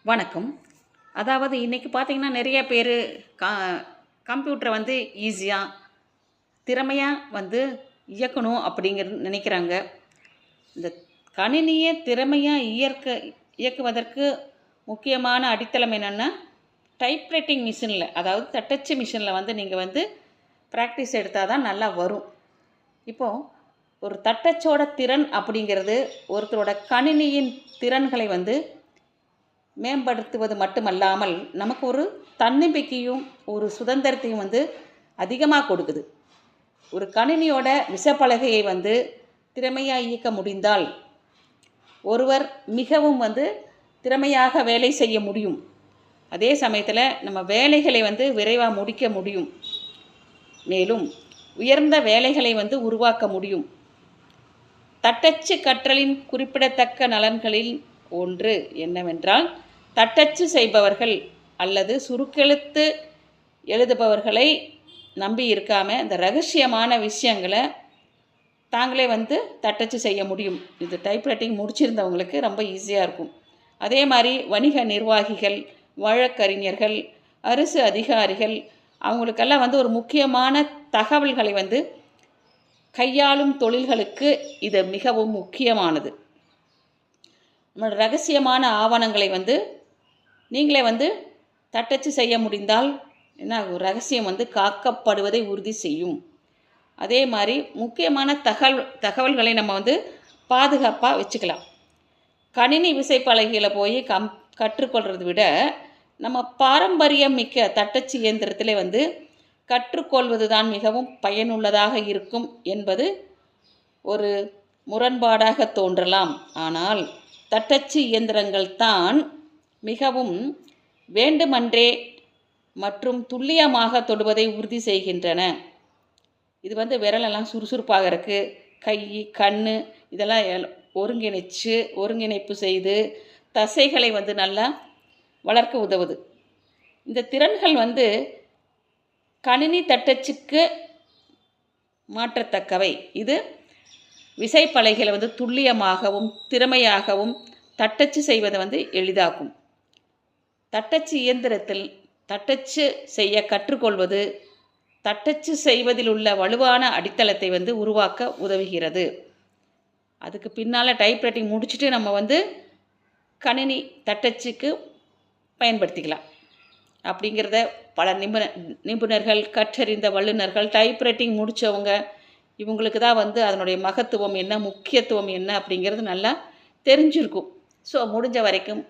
வணக்கம். அதாவது இன்னைக்கு பார்த்தீங்கன்னா, நெறைய பேரு க கம்ப்யூட்டர வந்து ஈஸியா, திறமையா வந்து இயக்கணும் அப்படிங்கிறது நினைக்கிறாங்க. இந்த கணினிய திறமையா இயக்குவதற்கு முக்கியமான அடித்தளம் என்னன்னா, டைப்ரைட்டிங் மிஷின்ல, அதாவது தட்டச்சு மிஷின்ல வந்து நீங்க வந்து பிராக்டிஸ் எடுத்தா தான் நல்லா வரும். இப்போ ஒரு தட்டச்சோட திறன் அப்படிங்கிறது, ஒருத்தரோட கணினியின் திறன்களை வந்து மேம்படுத்துவது மட்டுமல்லாமல், நமக்கு ஒரு தன்னம்பிக்கையும், ஒரு சுதந்திரத்தையும் வந்து அதிகமாக கொடுக்குது. ஒரு கணினியோட விசைப்பலகையை வந்து திறமையா இயக்க முடிந்தால், ஒருவர் மிகவும் வந்து திறமையாக வேலை செய்ய முடியும். அதே சமயத்தில் நம்ம வேலைகளை வந்து விரைவாக முடிக்க முடியும். மேலும் உயர்ந்த வேலைகளை வந்து உருவாக்க முடியும். தட்டச்சு கற்றலின் குறிப்பிடத்தக்க நலன்களில் ஒன்று என்னவென்றால், தட்டச்சு செய்பவர்கள் அல்லது சுருக்கெழுத்து எழுதுபவர்களை நம்பி இருக்காமல் இந்த ரகசியமான விஷயங்களை தாங்களே வந்து தட்டச்சு செய்ய முடியும். இது டைப்ரைட்டிங் முடிச்சிருந்தவங்களுக்கு ரொம்ப ஈஸியாக இருக்கும். அதே மாதிரி வணிக நிர்வாகிகள், வழக்கறிஞர்கள், அரசு அதிகாரிகள் அவங்களுக்கெல்லாம் வந்து ஒரு முக்கியமான தகவல்களை வந்து கையாளும் தொழில்களுக்கு இது மிகவும் முக்கியமானது. நம்மளோட ரகசியமான ஆவணங்களை வந்து நீங்களே வந்து தட்டச்சு செய்ய முடிந்தால் என்ன ரகசியம் வந்து காக்கப்படுவதை உறுதி செய்யும். அதே மாதிரி முக்கியமான தகவல்களை நம்ம வந்து பாதுகாப்பாக வச்சுக்கலாம். கணினி விசைப்பலகையில் போய் கற்றுக்கொள்கிறத விட நம்ம பாரம்பரியம் மிக்க தட்டச்சு இயந்திரத்தில் வந்து கற்றுக்கொள்வது தான் மிகவும் பயனுள்ளதாக இருக்கும் என்பது ஒரு முரண்பாடாக தோன்றலாம். ஆனால் தட்டச்சு இயந்திரங்கள் தான் மிகவும் வேண்டுமென்றே மற்றும் துல்லியமாக தொடுவதை உறுதி செய்கின்றன. இது வந்து விரலெல்லாம் சுறுசுறுப்பாக இருக்குது, கை, கண் இதெல்லாம் ஒருங்கிணைப்பு செய்து தசைகளை வந்து நல்லா வளர்க்க உதவுது. இந்த திறன்கள் வந்து கணினி தட்டச்சுக்கு மாற்றத்தக்கவை. இது விசைப்பலகைகளை வந்து துல்லியமாகவும் திறமையாகவும் தட்டச்சு செய்வதை வந்து எளிதாக்கும். தட்டச்சு இயந்திரத்தில் தட்டச்சு செய்ய கற்றுக்கொள்வது தட்டச்சு செய்வதில் உள்ள வலுவான அடித்தளத்தை வந்து உருவாக்க உதவுகிறது. அதுக்கு பின்னால் டைப்ரைட்டிங் முடிச்சுட்டு நம்ம வந்து கணினி தட்டச்சுக்கு பயன்படுத்திக்கலாம். அப்படிங்கிறத பல நிபுணர்கள், கற்றறிந்த வல்லுநர்கள், டைப்ரைட்டிங் முடித்தவங்க இவங்களுக்கு தான் வந்து அதனுடைய மகத்துவம் என்ன, முக்கியத்துவம் என்ன அப்படிங்கிறது நல்லா தெரிஞ்சிருக்கும். ஸோ முடிஞ்ச வரைக்கும்